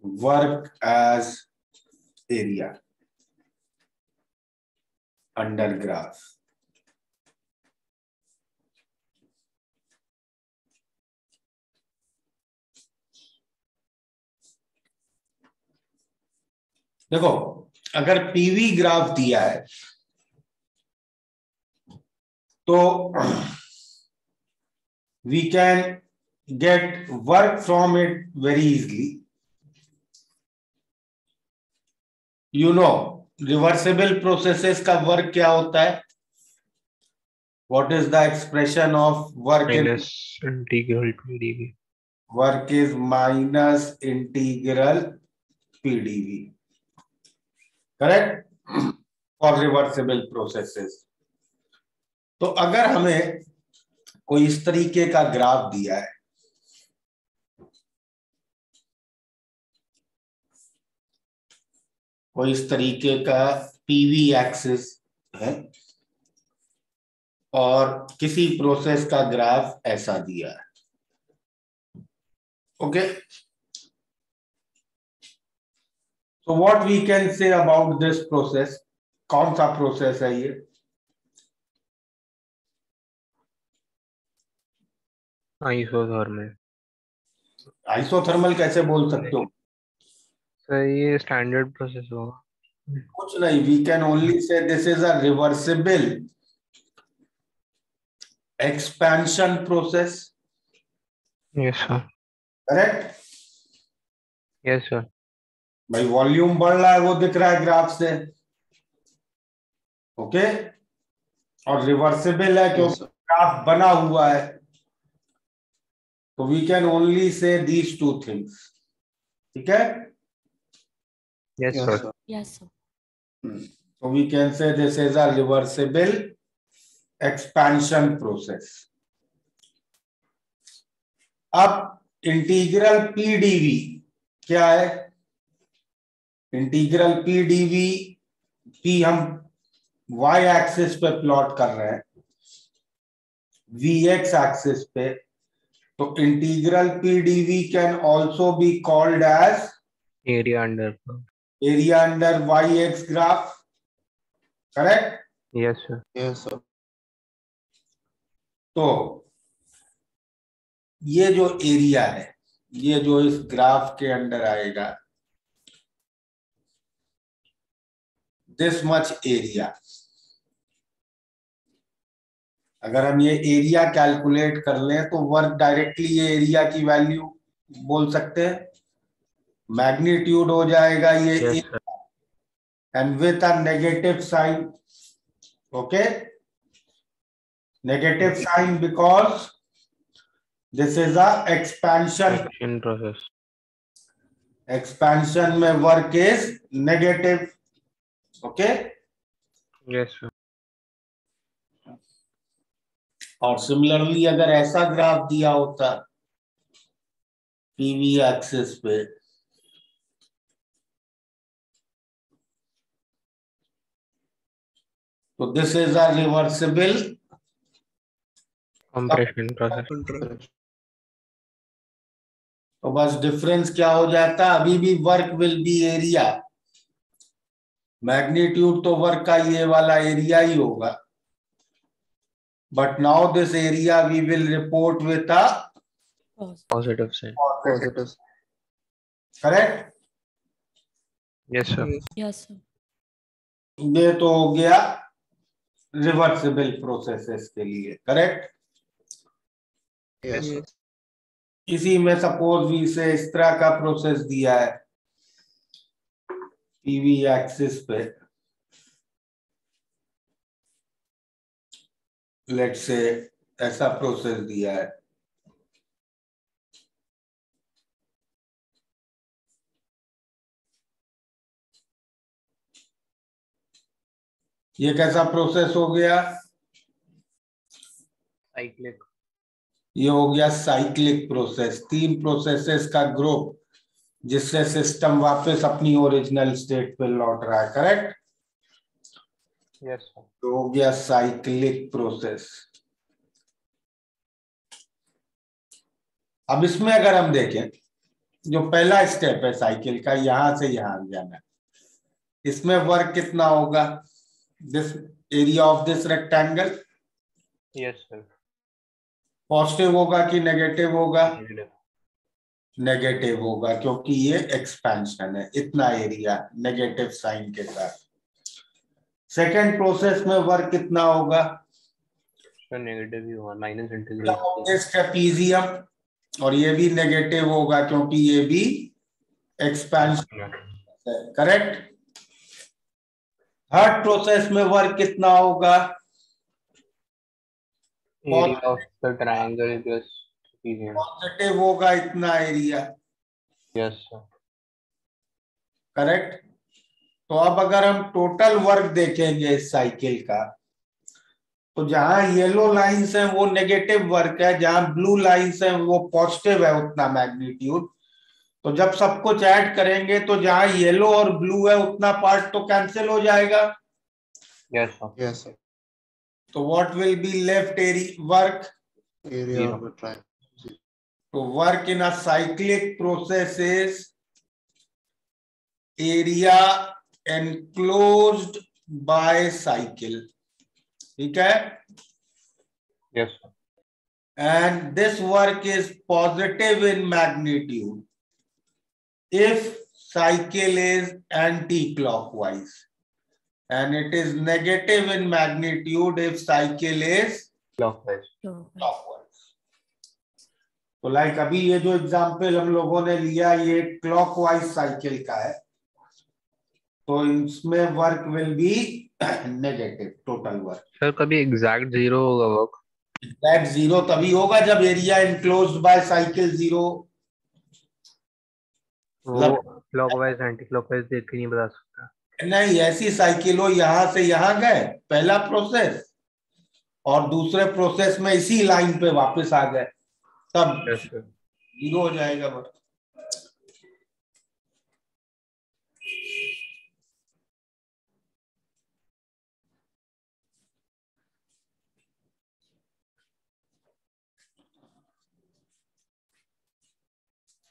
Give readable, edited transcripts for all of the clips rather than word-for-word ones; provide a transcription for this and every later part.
work as area under graph. देखो अगर PV graph दिया है तो we can get work from it very easily. You know reversible processes का work क्या होता है? What is the expression of work? Minus integral PdV. Work is minus integral PdV. Correct? For reversible processes. तो अगर हमें कोई इस तरीके का ग्राफ दिया है, कोई इस तरीके का पीवी एक्सिस है और किसी प्रोसेस का ग्राफ ऐसा दिया है, okay? So what we can say about this process? कौन सा प्रोसेस है ये? आइसोथर्मल। आइसोथर्मल कैसे बोल सकते हो? सर ये स्टैंडर्ड प्रोसेस होगा। कुछ नहीं, we can only say this is a reversible expansion process. Yes sir. Correct? Yes sir. भाई वॉल्यूम बढ़ रहा है वो दिख रहा है ग्राफ से, ओके? और रिवर्सिबल है क्योंकि ग्राफ बना हुआ है, तो we can only say these two things, ठीक है? Yes sir. Yes, sir. So we can say this is a reversible expansion process. अब इंटीग्रल पीडीवी क्या है? इंटीग्रल पीडीवी, पी हम y एक्सिस पे प्लॉट कर रहे हैं, vx एक्सिस पे, तो integral PDV can also be called as area under. y x graph, correct? Yes sir. Yes sir. तो ये जो एरिया है, ये जो इस ग्राफ के अंदर आएगा, दिस मच एरिया, अगर हम ये एरिया कैलकुलेट कर लें तो वर्क डायरेक्टली ये एरिया की वैल्यू बोल सकते हैं, मैग्नीट्यूड हो जाएगा ये yes sir. And with a negative sign, okay? Negative sign because this is a expansion process. Expansion में work is negative, okay? Yes sir. और सिमिलरली अगर ऐसा ग्राफ दिया होता पीवी एक्सिस पे, तो this is a reversible compression process. तो बस डिफरेंस क्या हो जाता, अभी भी work will be area, magnitude तो वर्क का ये वाला एरिया ही होगा, but now this area we will report with a positive sign. Positive. Correct? Yes sir. Yes, sir. ये तो हो गया रिवर्सिबल प्रोसेसेस के लिए, करेक्ट? यस। इसी में सपोज वी से इस तरह का प्रोसेस दिया है पीवी एक्सिस पे, लेट्स से ऐसा प्रोसेस दिया है, ये कैसा प्रोसेस हो गया? साइक्लिक। ये हो गया साइक्लिक प्रोसेस, 3 प्रोसेसेस का ग्रुप जिससे सिस्टम वापस अपनी ओरिजिनल स्टेट पे लौट रहा है, करेक्ट? Yes sir. तो हो गया साइक्लिक प्रोसेस। अब इसमें अगर हम देखें जो पहला स्टेप है साइकिल का, यहां से यहां जाना, इसमें वर्क कितना होगा? This area of this rectangle Yes, sir. Positive होगा कि नेगेटिव होगा? Negative. नेगेटिव होगा, क्योंकि ये एक्सपेंशन है, इतना एरिया नेगेटिव साइन के साथ। सेकेंड प्रोसेस में वर्क कितना होगा? Sir, negative ही होगा, माइनस इंटीग्रल। ट्रेपीजियम, और ये भी नेगेटिव होगा क्योंकि ये भी एक्सपेंशन है, करेक्ट। थर्ड प्रोसेस में वर्क कितना होगा? Area of the triangle plus trapezium. Positive होगा इतना एरिया, यस सर। करेक्ट। तो अब अगर हम टोटल वर्क देखेंगे इस साइकिल का, तो जहां येलो लाइंस है वो नेगेटिव वर्क है, जहां ब्लू लाइंस है वो पॉजिटिव है उतना मैग्नीट्यूड। तो जब सब कुछ ऐड करेंगे तो जहां येलो और ब्लू है उतना पार्ट तो कैंसिल हो जाएगा। Yes sir. Yes, sir. तो what will be left area work? Area Zero. of the triangle. तो work in a cyclic process is area enclosed bye cycle, ठीक है। Yes sir. And this work is positive in magnitude if cycle is anti-clockwise, and it is negative in magnitude if cycle is clockwise. clockwise. तो like अभी ये जो example हम लोगों ने लिया ये क्लॉकवाइज साइकिल का है, तो इसमें work will B negative total work. Sir कभी एग्जैक्ट जीरो होगा वर्क? एग्जैक्ट जीरो तभी होगा जब area enclosed bye cycle zero. वो क्लॉकवाइज एंटी क्लॉकवाइज देख के नहीं बता सकता। नहीं, ऐसी साइकिल हो यहां से यहां गए पहला प्रोसेस, और दूसरे प्रोसेस में इसी लाइन पे वापस आ गए, तब यस सर। जीरो हो जाएगा वर्क।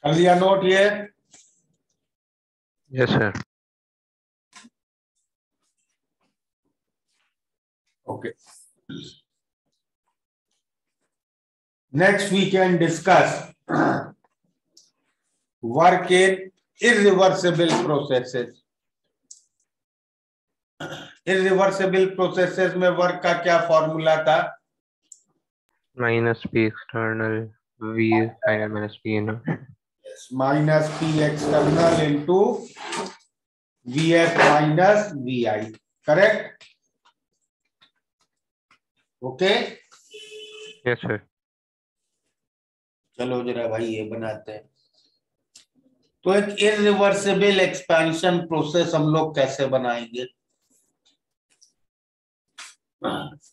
कर लिया नोट ये? Yes sir. Okay. Next we can discuss work in irreversible processes. Irreversible processes में वर्क का क्या फॉर्मूला था? Minus P external V final minus P inner. Minus P external into V F minus V I, correct? Okay. Yes sir. चलो जरा भाई ये बनाते हैं। तो एक इरिवर्सिबल एक्सपेंशन प्रोसेस हम लोग कैसे बनाएंगे?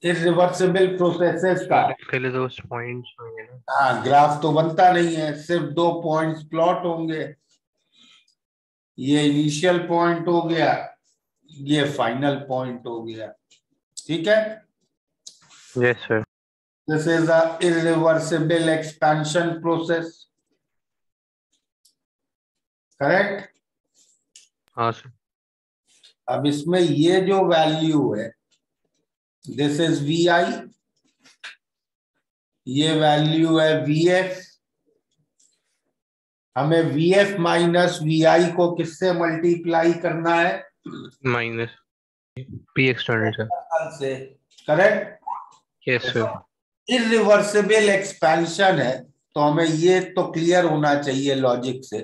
इरिवर्सिबल प्रोसेसेस का इसके लिए तो पॉइंट्स होंगे ना। हाँ, ग्राफ तो बनता नहीं है, सिर्फ 2 पॉइंट्स प्लॉट होंगे। ये इनिशियल पॉइंट हो गया, ये फाइनल पॉइंट हो गया, ठीक है। Yes sir. This is a irreversible expansion process, correct? हाँ सर। अब इसमें ये जो वैल्यू है, दिस इज वी आई, ये वैल्यू है वी एफ। हमें वी एफ माइनस वी आई को किससे मल्टीप्लाई करना है? माइनस पी एक्सटर्नल से, correct? Yes sir. Irreversible expansion है, तो हमें ये तो क्लियर होना चाहिए लॉजिक से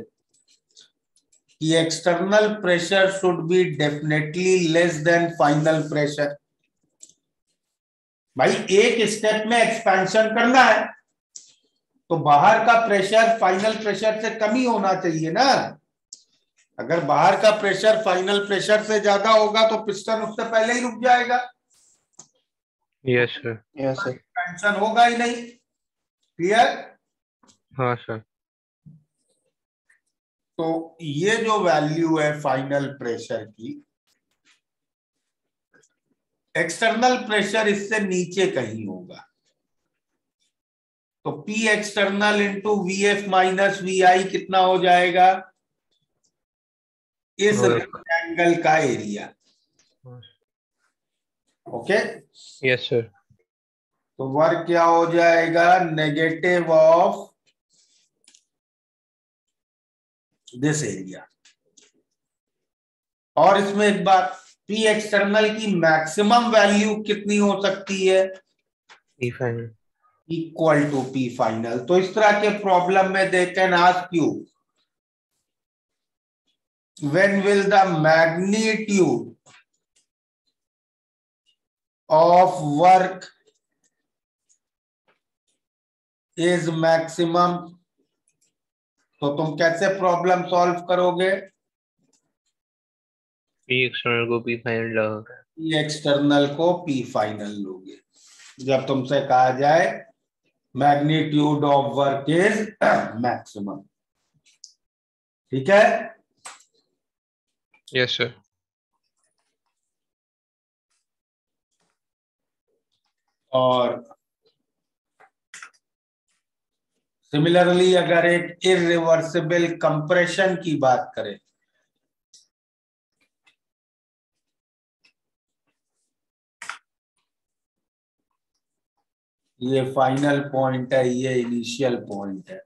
कि external pressure should be definitely less than final pressure. भाई एक स्टेप में एक्सपेंशन करना है तो बाहर का प्रेशर फाइनल प्रेशर से कम ही होना चाहिए ना। अगर बाहर का प्रेशर फाइनल प्रेशर से ज्यादा होगा तो पिस्टन उससे पहले ही रुक जाएगा, yes sir. Yes, sir. Expansion होगा ही नहीं। क्लियर? हाँ सर। तो ये जो वैल्यू है फाइनल प्रेशर की, एक्सटर्नल प्रेशर इससे नीचे कहीं होगा, तो P external into V F minus V I कितना हो जाएगा, इस रेक्टेंगल का एरिया। Okay, yes sir. तो वर्क क्या हो जाएगा, नेगेटिव ऑफ दिस एरिया। और इसमें एक बात, पी एक्सटर्नल की मैक्सिमम वैल्यू कितनी हो सकती है, P final equal to P final. तो इस तरह के प्रॉब्लम में they can ask you when will the magnitude of work is maximum. तो तुम कैसे प्रॉब्लम सॉल्व करोगे, पी एक्सटर्नल को पी फाइनल लगा। पी एक्सटर्नल को पी फाइनल लोगे जब तुमसे कहा जाए magnitude of work is maximum. ठीक है, यस सर। और सिमिलरली अगर एक इरिवर्सिबल कंप्रेशन की बात करें, ये फाइनल पॉइंट है, ये इनिशियल पॉइंट है,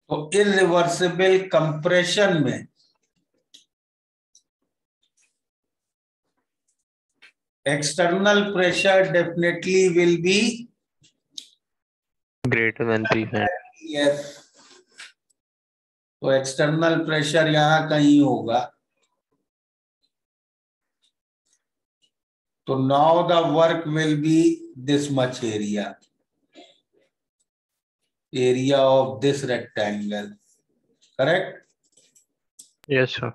तो इरिवर्सिबल कंप्रेशन में external pressure definitely will be greater than P final. Yes, तो एक्सटर्नल प्रेशर यहां कहीं होगा। तो now the work will be this much area, area of this rectangle, correct. Yes sir.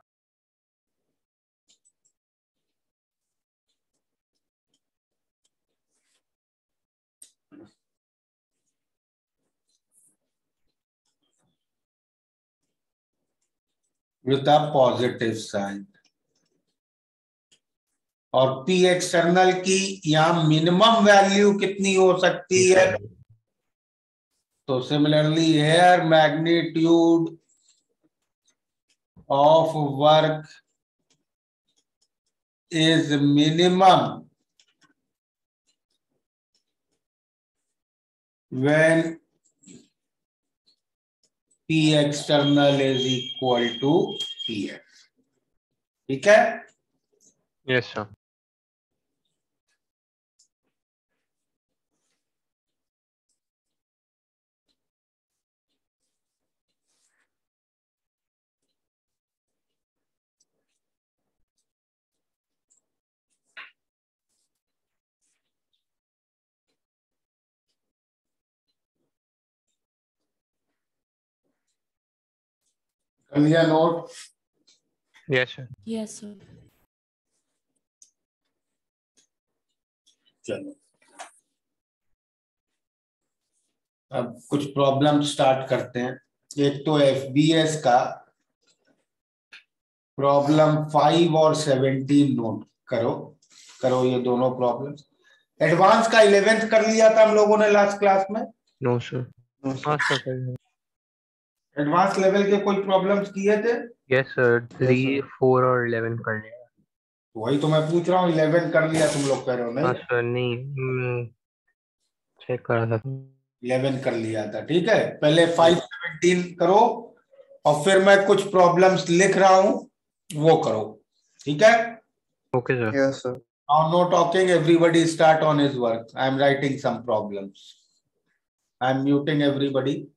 With a positive sign. और P external की यहां minimum value कितनी हो सकती है, तो similarly here magnitude of work is minimum when P external is equal to Pf। ठीक है, यस सर। कर लिया note. Yes sir. Yes, sir. चलो अब कुछ प्रॉब्लम स्टार्ट करते हैं। एक तो एफबीएस का प्रॉब्लम 5 और 17 नोट करो, करो ये दोनों प्रॉब्लम्स। एडवांस का 11th कर लिया था हम लोगों ने लास्ट क्लास में। No sir. हाँ सर। एडवांस लेवल के कोई प्रॉब्लम्स किए थे, यस सर। 3, 4 और 11 कर लिया। वही तो मैं पूछ रहा हूँ, 11 कर लिया तुम लोग कह रहे हो हाँ नहीं, सर। नहीं चेक कर रहा था। 11 कर लिया था। ठीक है, पहले 517 करो और फिर मैं कुछ प्रॉब्लम्स लिख रहा हूं वो करो। ठीक है, okay sir. Yes, sir. now no talking, everybody start on his work. I am writing some problems. I am muting everybody.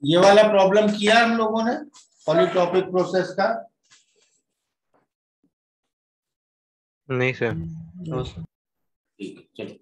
ये वाला प्रॉब्लम किया हम लोगों ने, पॉलीट्रॉपिक प्रोसेस का? नहीं सर। ठीक है, चलो।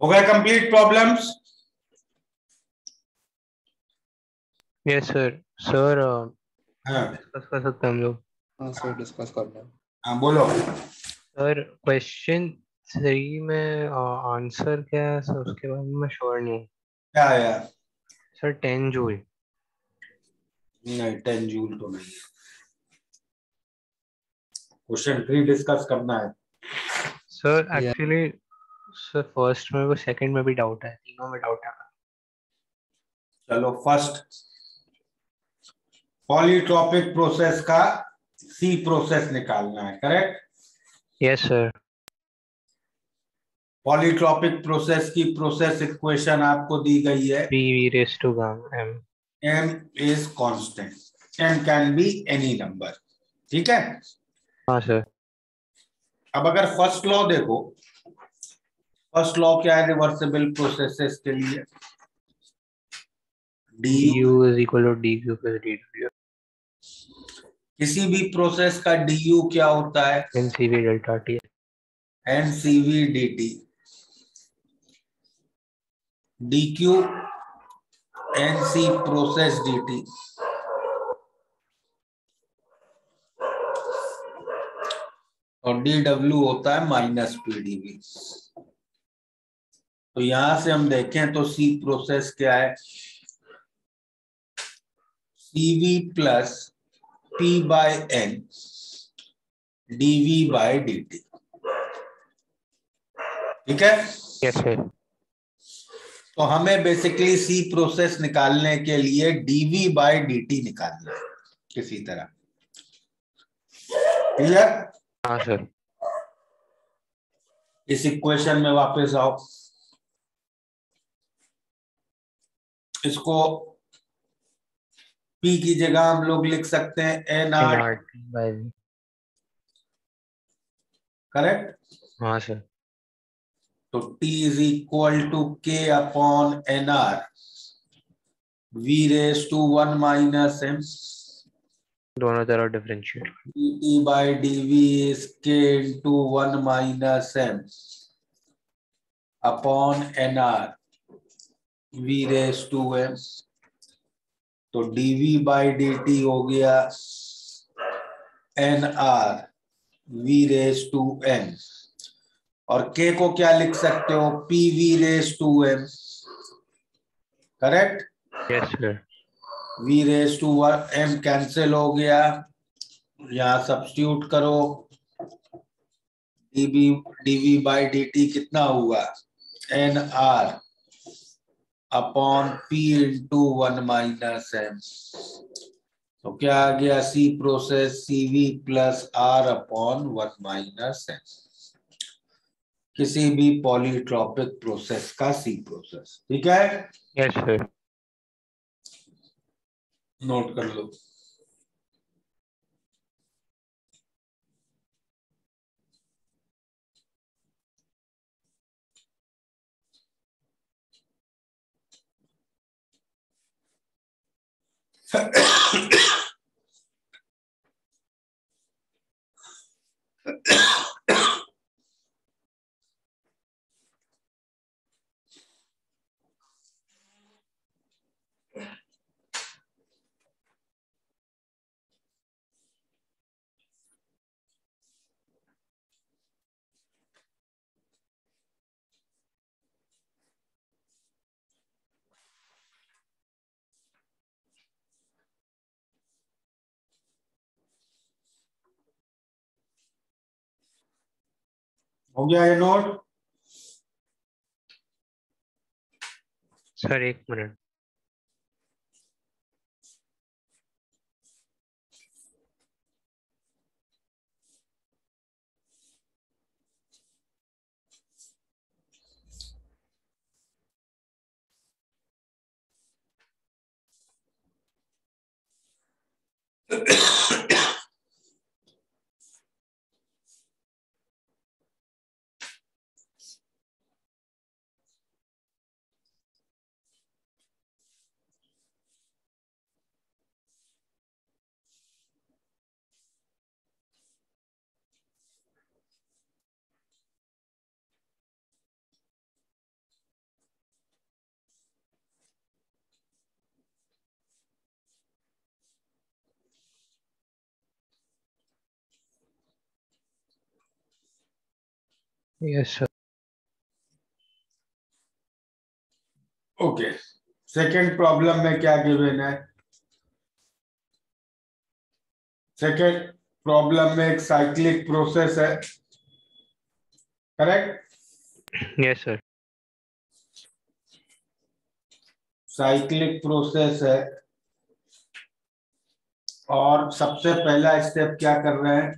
हो गए complete problems? Yes sir. Sir हाँ डिस्कस कर सकते हैं हम लोग? हाँ सर डिस्कस करना है। हाँ बोलो। सर क्वेश्चन 3 में आंसर क्या है सर, उसके बारे में मैं श्योर नहीं हूँ। क्या है यार? Sir 10 joule. नहीं 10 जूल तो नहीं है। क्वेश्चन 3 डिस्कस करना है। सर या एक्चुअली सर फर्स्ट में वो सेकंड में भी डाउट है, तीनों में डाउट है। चलो फर्स्ट, पॉलीट्रॉपिक प्रोसेस का सी प्रोसेस निकालना है, correct? Yes sir. Polytropic process की प्रोसेस इक्वेशन आपको दी गई है। P V raise to gamma M. m is constant, m can be any number, ठीक है? हाँ सर। अब अगर फर्स्ट लॉ देखो, फर्स्ट लॉ क्या है रिवर्सिबल प्रोसेसेस के लिए? D du, U is equal to D Q plus D W किसी भी प्रोसेस का du क्या होता है? N C V delta T. ncv dt, dq nc process dt, और dw होता है माइनस pdv। तो यहां से हम देखें तो सी प्रोसेस क्या है? cv plus p by n dv by dt, ठीक है? Yes sir. तो हमें बेसिकली सी प्रोसेस निकालने के लिए dv बाय dt निकालना है किसी तरह, क्लियर? हाँ सर। इस इक्वेशन में वापस आओ, इसको p की जगह हम लोग लिख सकते हैं N nr, R T by V. Correct? हाँ सर। तो t is equal to k upon nr v raise to 1 minus m, दोनों तरफ differentiate. dt by dv is k into 1 minus m upon nr v raise to m। तो dv by dt हो गया nr v raise to n, और k को क्या लिख सकते हो? pv raise to m, correct? Yes sir. v raise to m cancel हो गया, यहां सब्स्टिट्यूट करो, dv dv बाई dt कितना हुआ? nr upon p into 1 minus m। तो क्या आ गया? C process cv plus r upon 1 minus m, किसी भी पॉलीट्रॉपिक प्रोसेस का सी प्रोसेस, ठीक है? Yes sir. नोट कर लो। हो गया ये नोट? सर एक minute. Yes sir. Okay, second problem में क्या गिवन है? सेकेंड प्रॉब्लम में एक साइक्लिक प्रोसेस है, correct? Yes sir. Cyclic process है और सबसे पहला स्टेप क्या कर रहे हैं?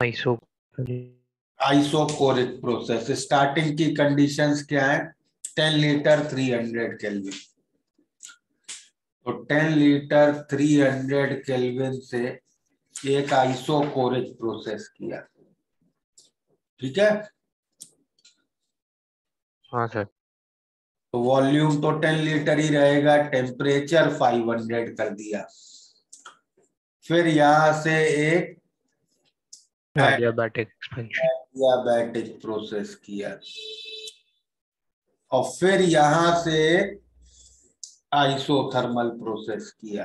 Iso isochoric process. स्टार्टिंग की कंडीशंस क्या है? 10 लीटर 300 केल्विन। तो 10 लीटर 300 केल्विन से एक आइसोकोरिक प्रोसेस किया, ठीक है? हाँ सर। तो वॉल्यूम तो 10 लीटर ही रहेगा, टेम्परेचर 500 कर दिया। फिर यहां से एक एडियाबैटिक एक्सपेंशन। एडियाबैटिक प्रोसेस किया और फिर यहां से आइसोथर्मल प्रोसेस किया,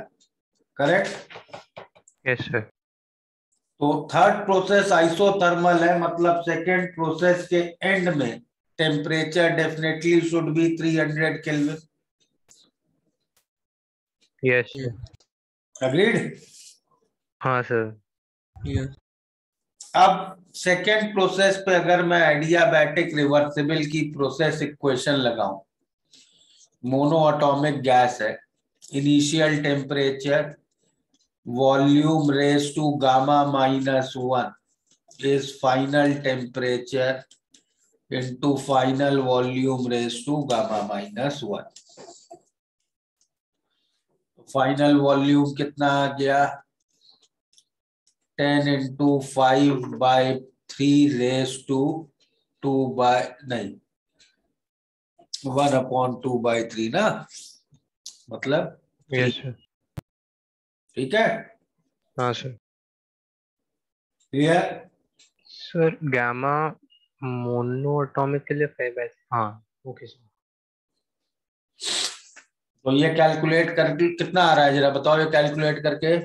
करेक्ट? Yes sir. तो थर्ड प्रोसेस आइसोथर्मल है, मतलब सेकेंड प्रोसेस के एंड में temperature definitely should be 300 kelvin. Yes sir. Agreed? हाँ सर। Yes. अब सेकेंड प्रोसेस पे अगर मैं एडियाबैटिक रिवर्सिबल की प्रोसेस इक्वेशन लगाऊं, मोनो एटॉमिक गैस है, initial temperature volume raise to gamma minus 1 is final temperature into final volume raised to gamma minus 1। Final volume कितना आ गया? 10 इंटू 5/3 रेज टू 2 बाय नहीं 1/2/3 ना, मतलब 3, यस सर। ठीक है? हाँ sir. Clear? Sir gamma mono atomic के लिए 5/, हाँ ओके सर। तो ये कैलकुलेट करके कितना आ रहा है, जरा बताओ ये कैलकुलेट करके।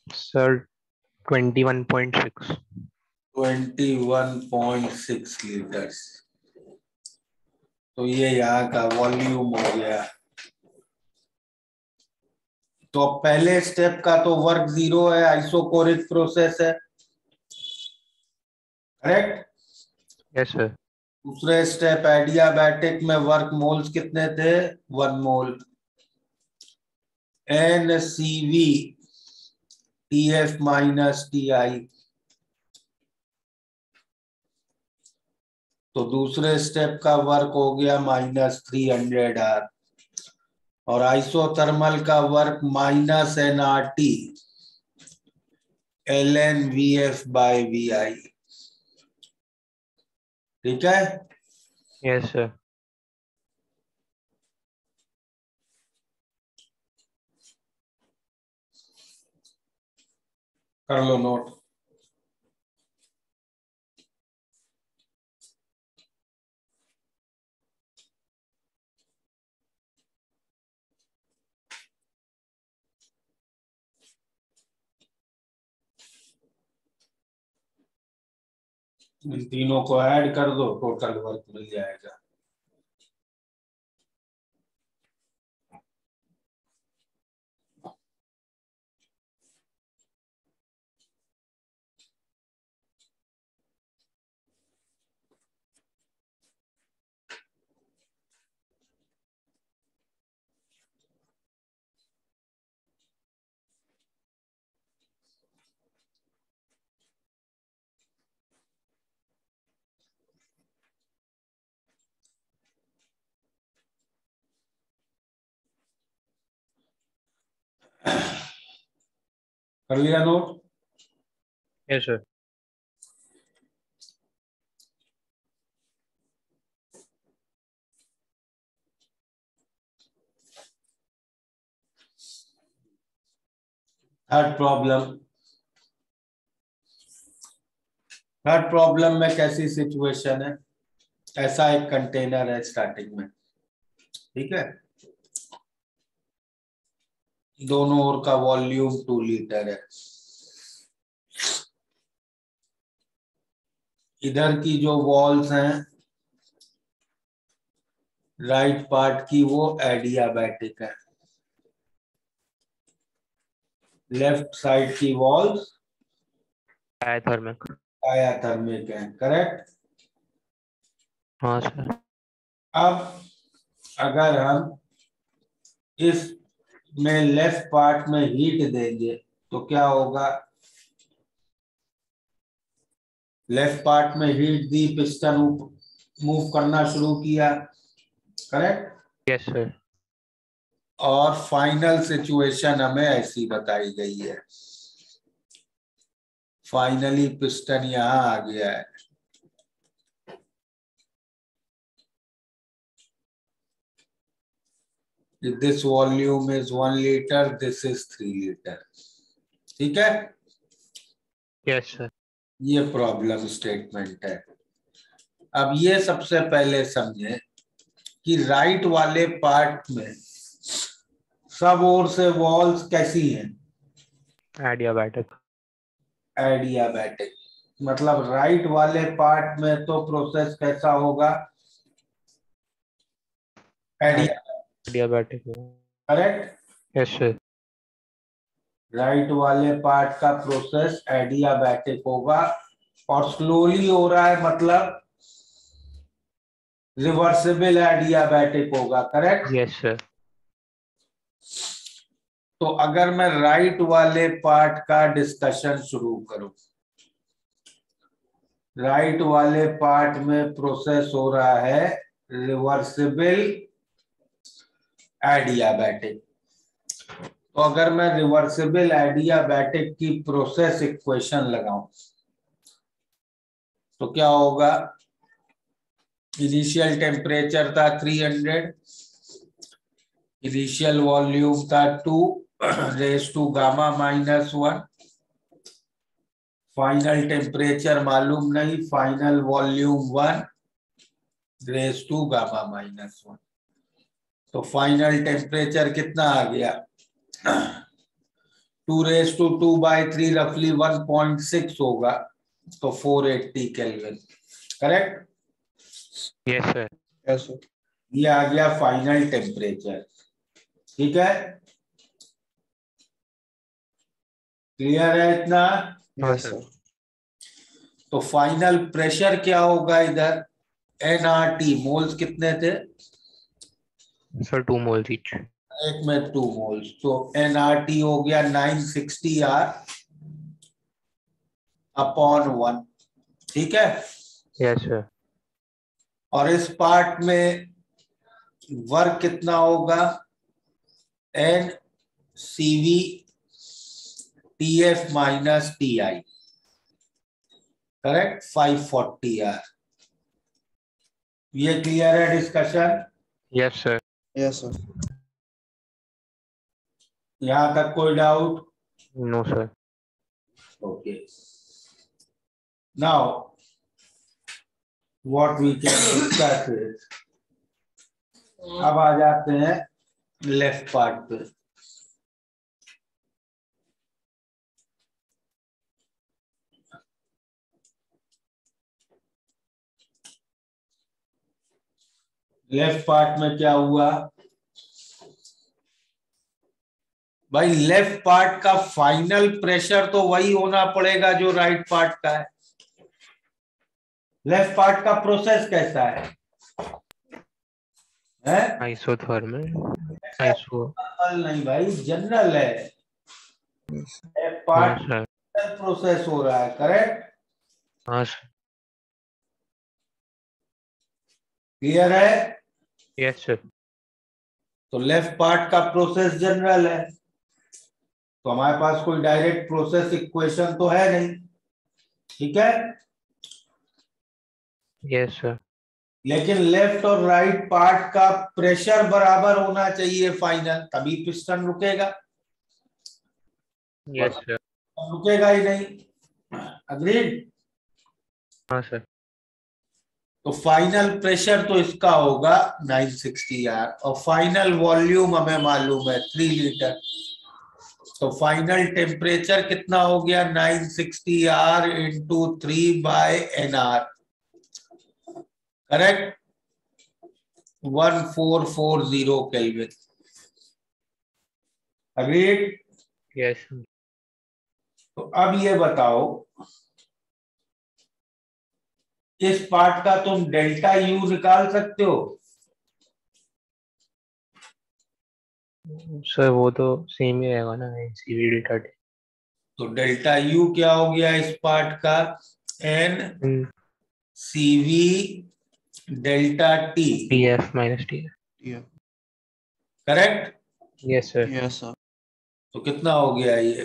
सर 21.6। 21.6 लीटर्स। तो ये यहाँ का वॉल्यूम हो गया। तो पहले स्टेप का तो वर्क 0 है, आइसोकोरिक प्रोसेस है, करेक्ट? Yes sir. दूसरे स्टेप एडियाबैटिक में वर्क मोल्स कितने थे? 1 मोल। NCV TF माइनस TI। तो दूसरे स्टेप का वर्क हो गया -300R और आइसोथर्मल का वर्क -nRT ln VF/VI, ठीक है? Yes sir. कर लो नोट। इन तीनों को ऐड कर दो, टोटल वर्क मिल जाएगा। कर लिया note? Yes sir. Third problem. Third problem में कैसी सिचुएशन है? ऐसा एक कंटेनर है स्टार्टिंग में, ठीक है, दोनों ओर का वॉल्यूम 2 लीटर है। इधर की जो वॉल्स हैं राइट पार्ट की वो एडियाबैटिक है, लेफ्ट साइड की वॉल्स डायथर्मिक। डायाथर्मिक है। करेक्ट। हाँ सर। अब अगर हम इस में लेफ्ट पार्ट में हीट देंगे तो क्या होगा? लेफ्ट पार्ट में हीट दी, पिस्टन मूव करना शुरू किया। करेक्ट। Yes sir. और फाइनल सिचुएशन हमें ऐसी बताई गई है, फाइनली पिस्टन यहां आ गया है। This volume is 1 litre, this is 3 litre. ठीक है, यस सर। ये प्रॉब्लम स्टेटमेंट है। अब ये सबसे पहले समझें कि राइट वाले पार्ट में सब ओर से वॉल्स कैसी हैं? एडियाबैटिक। एडियाबैटिक। मतलब राइट वाले पार्ट में तो प्रोसेस कैसा होगा? Adiabatic. Correct. Yes sir. Right वाले पार्ट का प्रोसेस एडियाबैटिक होगा और स्लोली हो रहा है, मतलब रिवर्सिबल एडियाबैटिक होगा। करेक्ट। Yes sir. तो अगर मैं राइट वाले पार्ट का डिस्कशन शुरू करूं, राइट वाले पार्ट में प्रोसेस हो रहा है रिवर्सिबल एडियाबैटिक। तो अगर मैं रिवर्सिबल एडियाबैटिक की प्रोसेस इक्वेशन लगाऊं तो क्या होगा? इनिशियल टेम्परेचर था 300, इनिशियल वॉल्यूम था 2 raise to gamma -1, final temperature मालूम नहीं, final volume 1 raise to gamma -1। तो फाइनल टेम्परेचर कितना आ गया? 2 रेज टू 2/3 रफली 1.6 होगा, तो 480 kelvin. Correct. Yes sir. Yes sir. ये आ गया फाइनल टेम्परेचर। ठीक है, क्लियर है इतना? हाँ यस सर। सर। तो फाइनल प्रेशर क्या होगा इधर? एनआरटी, मोल्स कितने थे? Sir 2 moles each. एक में 2 मोल्स, तो एनआरटी हो गया 960 आर अपॉन 1। ठीक है, यस सर। और इस पार्ट में वर्क कितना होगा? N CV TF minus TI. Correct, 540 R. ये क्लियर है discussion? Yes sir. Yes sir. यहां तक कोई doubt? No sir. Okay, now what we can discuss is, अब आ जाते हैं लेफ्ट पार्ट पे। लेफ्ट पार्ट में क्या हुआ भाई? लेफ्ट पार्ट का फाइनल प्रेशर तो वही होना पड़ेगा जो राइट पार्ट का है। लेफ्ट पार्ट का प्रोसेस कैसा है? आइसोथर्मल। आइसो। नहीं भाई, जनरल है। लेफ्ट हाँ पार्ट सर। प्रोसेस हो रहा है। करेक्ट, हाँ सर। क्लियर है? Yes sir. तो लेफ्ट पार्ट का प्रोसेस जनरल है, तो हमारे पास कोई डायरेक्ट प्रोसेस इक्वेशन तो है नहीं। ठीक है, यस सर। लेकिन लेफ्ट और राइट पार्ट का प्रेशर बराबर होना चाहिए फाइनल, तभी पिस्टन रुकेगा। Yes sir. रुकेगा ही नहीं। अग्रीड? हाँ सर। तो फाइनल प्रेशर तो इसका होगा 960 आर और फाइनल वॉल्यूम हमें मालूम है 3 लीटर। तो फाइनल टेम्परेचर कितना हो गया 960 R into 3/nr, correct, 1440 kelvin. Agreed? Yes. तो अब ये बताओ इस पार्ट का तुम डेल्टा यू निकाल सकते हो? सर वो तो सेम ही रहेगा ना, सीवी डेल्टा टी। तो डेल्टा यू क्या हो गया इस पार्ट का? N CV delta T, T F minus T F. Yeah. Correct? Yes sir. Yes, sir. तो कितना हो गया ये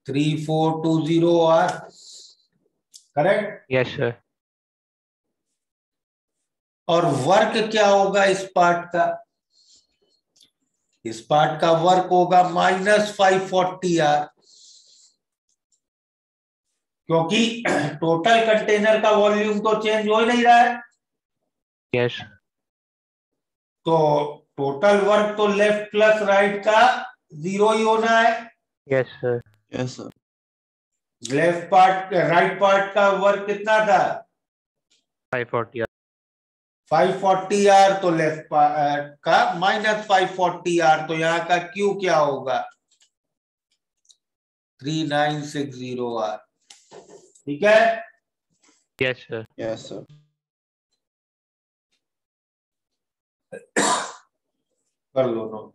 3420 आर, करेक्ट? Yes sir. और वर्क क्या होगा इस पार्ट का? इस पार्ट का वर्क होगा -540 आर, क्योंकि टोटल कंटेनर का वॉल्यूम तो चेंज हो ही नहीं रहा है। यस। तो टोटल वर्क तो लेफ्ट प्लस राइट का 0 ही होना है। Yes sir. Yes, sir. Left part right part का वर्क कितना था? 540 540 आर, तो लेफ्ट का -540 आर, तो यहाँ का क्यू क्या होगा 3960 आर, ठीक है? Yes sir. Yes, sir. कर लो note.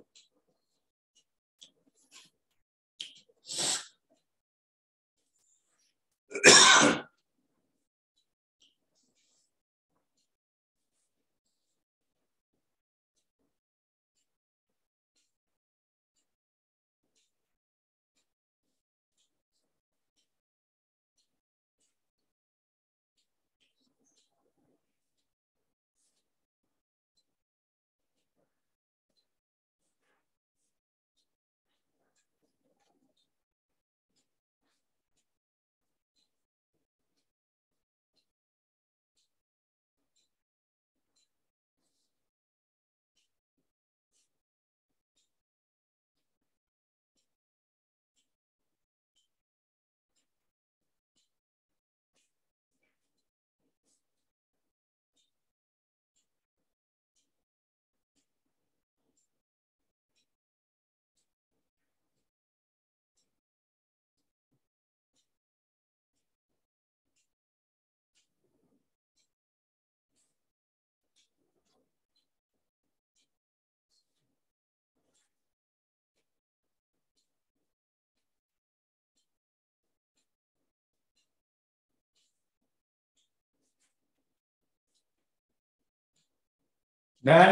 Done?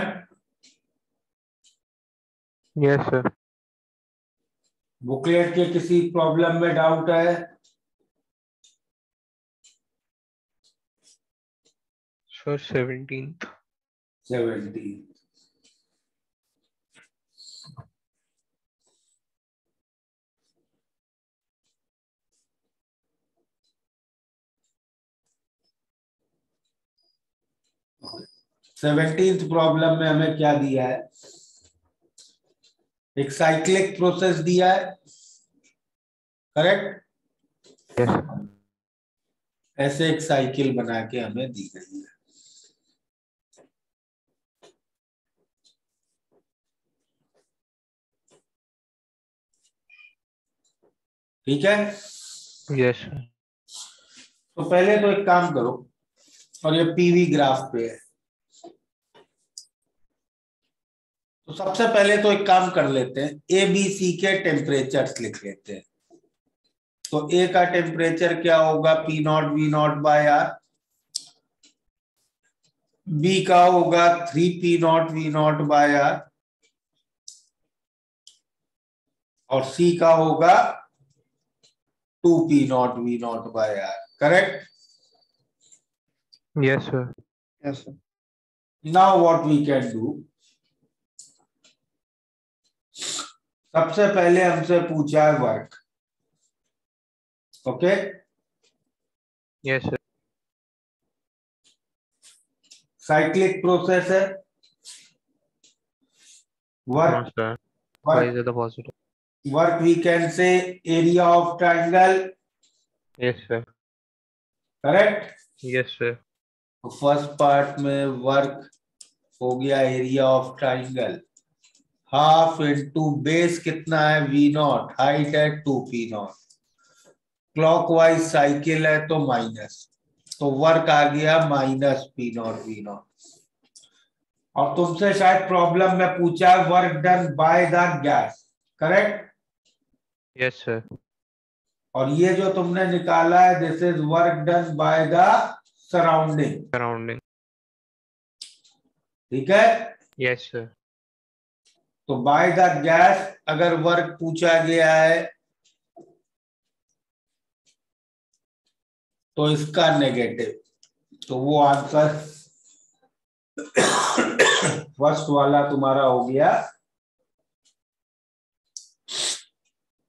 Yes sir. Booklet के किसी प्रॉब्लम में डाउट है? Sir 17th। 70। सेवनटीन्थ प्रॉब्लम में हमें क्या दिया है? एक साइक्लिक प्रोसेस दिया है, करेक्ट? यस। ऐसे एक साइकिल बना के हमें दी गई है। ठीक है? Yes sir. तो पहले तो एक काम करो, और ये पीवी ग्राफ पे है, तो सबसे पहले तो एक काम कर लेते हैं, ए बी सी के टेम्परेचर्स लिख लेते हैं। तो ए का टेम्परेचर क्या होगा P naught V naught by R, B का होगा 3 P naught V naught by R, और सी का होगा 2 P naught V naught by R, correct? Yes sir. Yes, sir. Now what we can do, सबसे पहले हमसे पूछा है work, okay? Yes sir. Cyclic process है. हाँ work sir. y is the positive. Work we can say area of triangle. Yes sir. Correct. Yes sir. तो first part में work हो गया area of triangle. Half into base कितना है we not, height है 2p0. Clockwise cycle है तो minus, तो वर्क आ गया -p0 v0. और तुमसे शायद प्रॉब्लम में पूछा work done by the gas. Correct. Yes sir. और ये जो तुमने निकाला है this is work done by the surrounding. Surrounding. ठीक है. Yes sir. तो बाय द गैस अगर वर्क पूछा गया है तो इसका नेगेटिव, तो वो आंसर फर्स्ट वाला तुम्हारा हो गया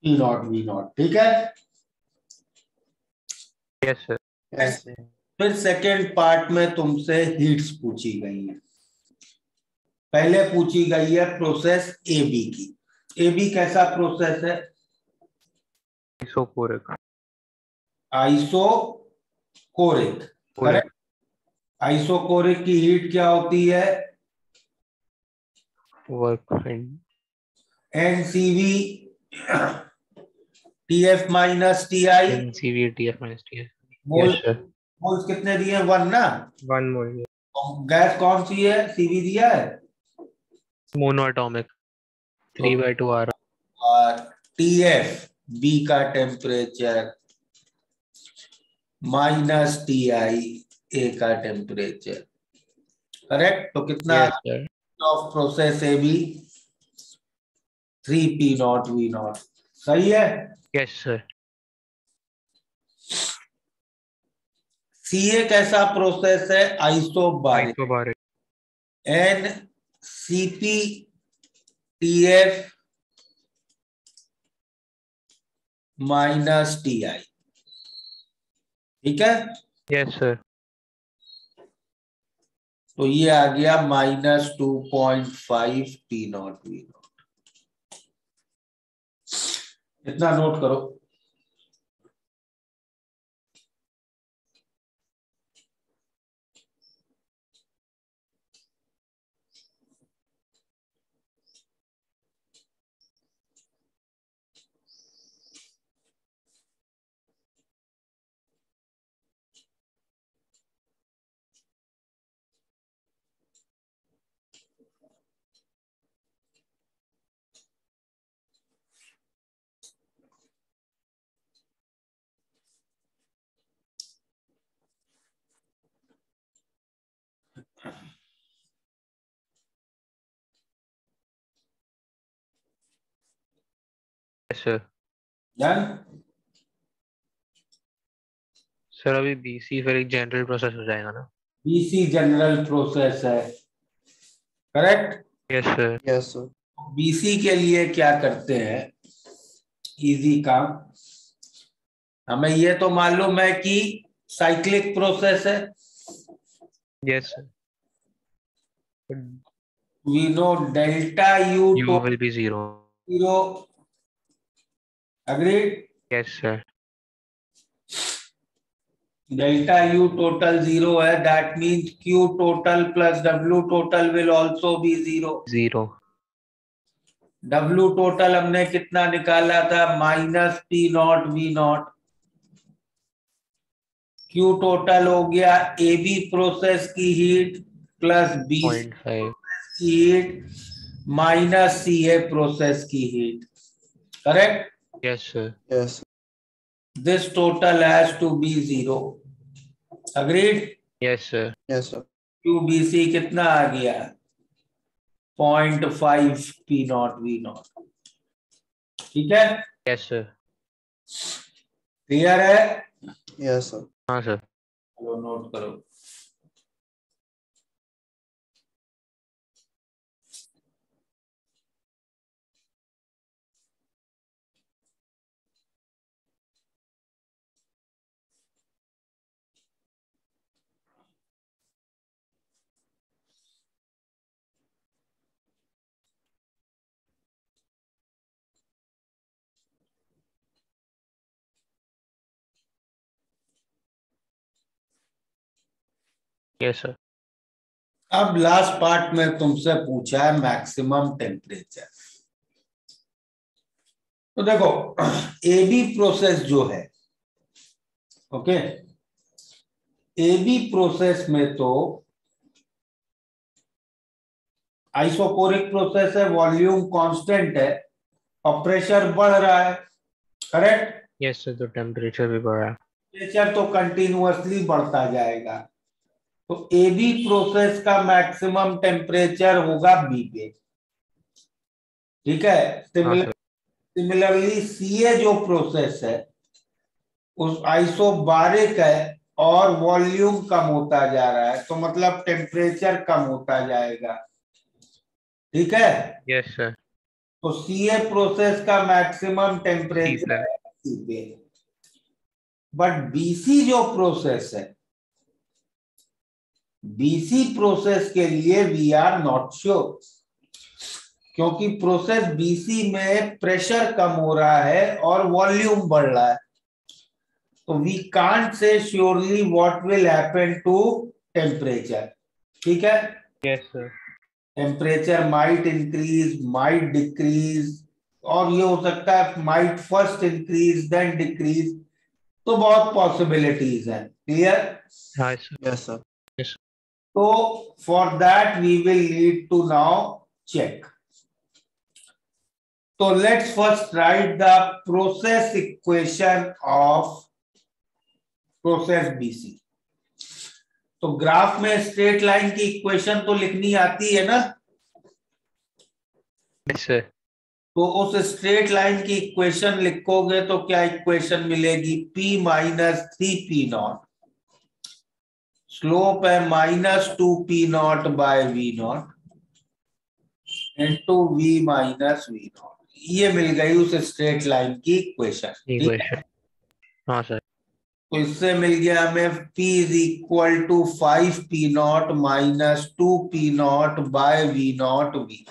P0 V0. ठीक है. Yes sir. Yes. फिर सेकेंड पार्ट में तुमसे हीट्स पूछी गई है. पहले पूछी गई है प्रोसेस ए बी की. ए बी कैसा प्रोसेस है? Isoporic. आइसोकोरिक. करेक्ट. आइसोकोरिक की हीट क्या होती है? Work and NCV TF माइनस TI. NCV TF minus TF. मोल Yes sir. मोल्स कितने दिए? 1 ना. 1 mole. गैस कौन सी है? CV दिया है. Monoatomic. 3/2 R. और TF बी का टेम्परेचर माइनस TI ए का टेम्परेचर. करेक्ट. तो कितना Yes sir. Of process A B? 3p0 v0. सही है. Yes sir. सीए कैसा प्रोसेस है? आइसोबारिक. Isobaric. NCP TF माइनस TI. ठीक है. Yes sir. तो ये आ गया -2.5p0 v0. इतना नोट करो. Yes sir. डन. सर अभी BC फिर एक जनरल प्रोसेस हो जाएगा ना? बीसी जनरल प्रोसेस है. Correct. Yes sir. Yes, sir. BC के लिए क्या करते हैं? इजी काम. हमें ये तो मालूम है कि साइक्लिक प्रोसेस है. Yes sir. We know delta U U to will be 0. 0. Agreed. Yes sir. Delta U total 0 है. That means Q total plus W total will also be 0. 0. W total हमने कितना निकाला था? -P0 V0. Q टोटल हो गया AB process की heat plus B 0.5. की heat minus CA process की heat. Correct. Yes sir. Yes. This total has to be 0. Agreed. Yes sir. Yes, sir. QBC कितना आ गया? 0.5 P0 V0. ठीक है. Yes sir. Clear है? Yes, sir. हाँ sir. चलो note करो. Yes sir. अब लास्ट पार्ट में तुमसे पूछा है मैक्सिमम टेम्परेचर। तो देखो एबी प्रोसेस जो है, ओके, एबी प्रोसेस में तो आइसोकोरिक प्रोसेस है, वॉल्यूम कांस्टेंट है और प्रेशर बढ़ रहा है, करेक्ट? यस सर, तो टेम्परेचर भी बढ़ रहा है। टेम्परेचर तो कंटिन्यूअसली बढ़ता जाएगा, तो एबी प्रोसेस का मैक्सिमम टेम्परेचर होगा बी पे, ठीक है? हाँ सर। सिमिलरली सीए जो प्रोसेस है उस आइसोबारिक है और वॉल्यूम कम होता जा रहा है, तो मतलब टेम्परेचर कम होता जाएगा, ठीक है? Yes sir. तो सीए प्रोसेस का मैक्सिमम सी टेम्परेचर पे। है सी पे, बट बीसी जो प्रोसेस है, बीसी प्रोसेस के लिए वी आर नॉट श्योर, क्योंकि प्रोसेस बीसी में प्रेशर कम हो रहा है और वॉल्यूम बढ़ रहा है, तो we can't say surely what will happen to temperature, ठीक है? Yes sir. Temperature might increase, might decrease, और ये हो सकता है might first increase then decrease, तो बहुत पॉसिबिलिटीज हैं, क्लियर? हाँ सर। Yes, sir. यस। तो for that we will need to now check. तो let's first write the process equation of process BC. तो ग्राफ में स्ट्रेट लाइन की equation तो लिखनी आती है ना? Yes sir. तो उस स्ट्रेट लाइन की इक्वेशन लिखोगे तो क्या इक्वेशन मिलेगी? P माइनस 3P0, स्लोप है -2P0 by V0 into V minus V0, ये मिल गई उस स्ट्रेट लाइन की इक्वेशन, ठीक है? इक्वेशन। हाँ सर। तो इससे मिल गया हमें P is equal to 5P0 minus 2P0 by V0 V।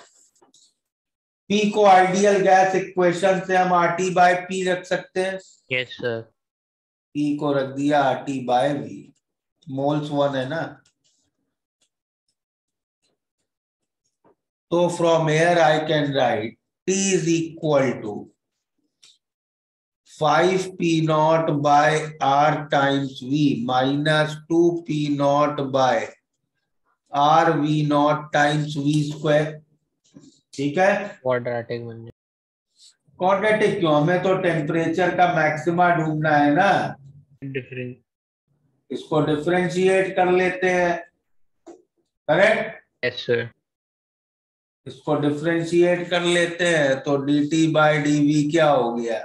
P को आइडियल गैस इक्वेशन से हम RT बाय P रख सकते हैं, यस सर। P को रख दिया RT बाय V, मोल्स 1 है ना? तो from here I can write T is equal to 5P0 by R times V minus 2P0 by R V0 times V square, ठीक है? क्वाड्रेटिक बन जाए। क्वाड्रेटिक क्यों? हमें तो टेम्परेचर का मैक्सिमा ढूंढना है ना, डिफरेंट। इसको डिफरेंशिएट कर लेते हैं, करेक्ट? Yes sir. इसको डिफरेंशिएट कर लेते हैं तो dt बाय dv क्या हो गया?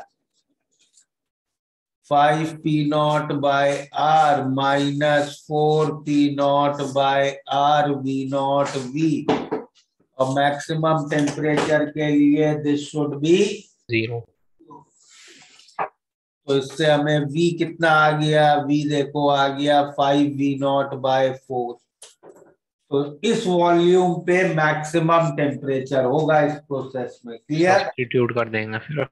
5P0 by R minus 4P0 by R V0 V, और मैक्सिमम टेम्परेचर के लिए दिस शुड बी 0। तो इससे हमें V कितना आ गया? V देखो आ गया 5V0 बाय 4, तो इस वॉल्यूम पे मैक्सिमम टेम्परेचर होगा इस प्रोसेस में, क्लियर? सब्स्टिट्यूट कर देंगे फिर।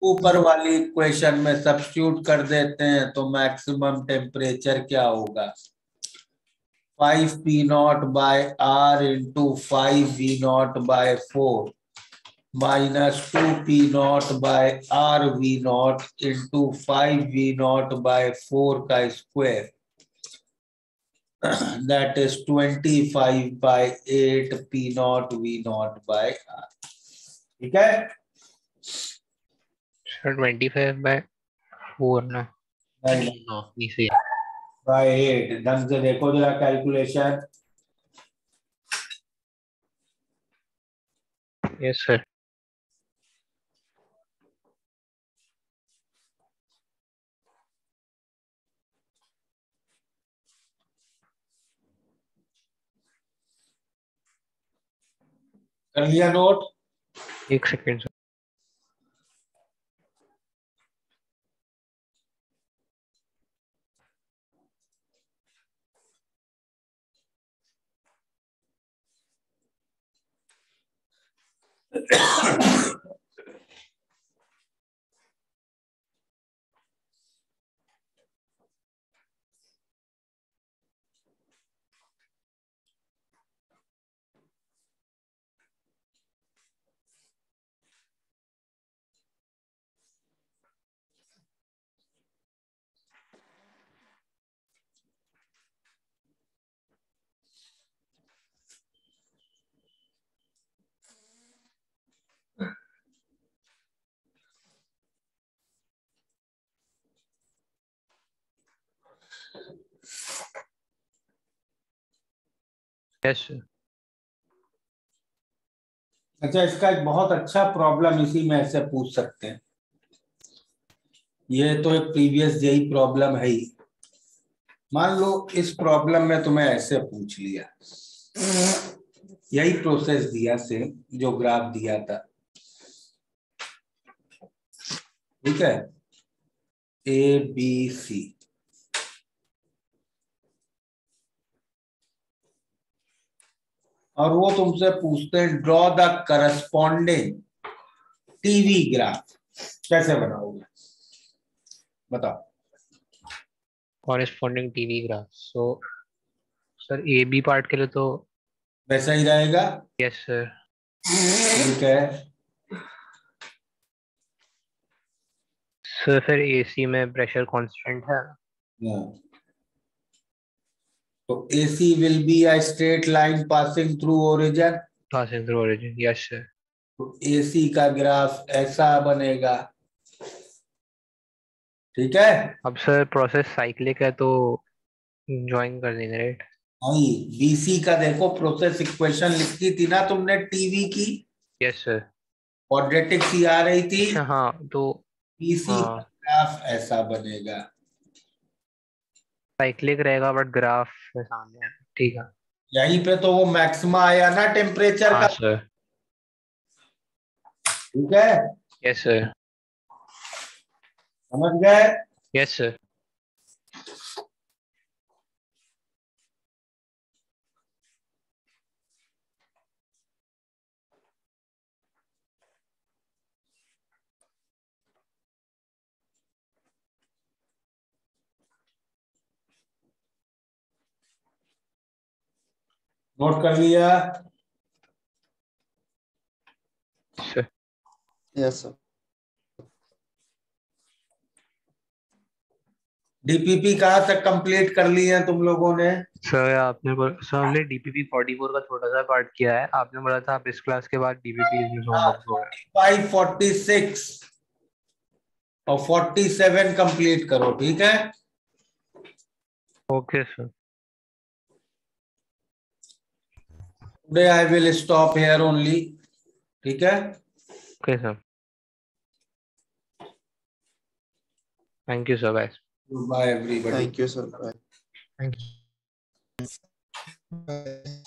ऊपर वाली इक्वेशन में सब्स्टिट्यूट कर देते हैं तो मैक्सिमम टेम्परेचर क्या होगा? 5P0 by R into 5V0 by 4 minus 2P0 by R V0 into 5V0 by 4 का square, that is 25 by 8 P0 V0 by R, ठीक है? सर 25/4 ना। नहीं, नो इसी। बाय 8, ढंग से देखो जरा कैलकुलेशन। Yes sir. कर लिया नोट? एक सेकेंड सर। Yes sir. अच्छा, इसका एक बहुत अच्छा प्रॉब्लम इसी में ऐसे पूछ सकते हैं। ये तो एक प्रीवियस जेई प्रॉब्लम है ही। मान लो इस प्रॉब्लम में तुम्हें ऐसे पूछ लिया, यही प्रोसेस दिया सेम जो ग्राफ दिया था, ठीक है, ए बी सी, और वो तुमसे पूछते हैं draw the corresponding TV graph. कैसे बनाओगे बताओ। Corresponding TV graph. So sir A B part के लिए तो वैसा ही रहेगा, यस सर। ठीक है। सर फिर एसी में प्रेशर कांस्टेंट है। तो AC will be a straight line passing through origin, passing through origin, yes sir. तो AC का ग्राफ ऐसा बनेगा, ठीक है। अब सर प्रोसेस साइक्लिक है तो ज्वाइन कर देंगे, राइट? नहीं, BC का देखो, प्रोसेस इक्वेशन लिखी थी ना तुमने टीवी की, यस सर। क्वाड्रेटिक सी आ रही थी, अच्छा हाँ, तो BC का हाँ ग्राफ ऐसा बनेगा। साइक्लिक रहेगा बट ग्राफ में सामने है, ठीक है। यहीं पे तो वो मैक्सिमा आया ना टेम्परेचर हाँ का, सर। ठीक है, यस सर। समझ गए। Yes sir. नोट कर लिया। Sir Yes, sir. DPP कहाँ तक कंप्लीट कर ली है तुम लोगों ने? सर हमने डीपीपी 44 का छोटा सा पार्ट किया है। आपने बोला था आप इस क्लास के बाद डीपीपी होमवर्क दोगे। 45, 46 और 47 कंप्लीट करो, ठीक है। Okay sir. Today I will stop here only, ठीक है। Okay sir. Thank you sir guys. Bye everybody. Thank you, sir. Bye. Thank you. Bye.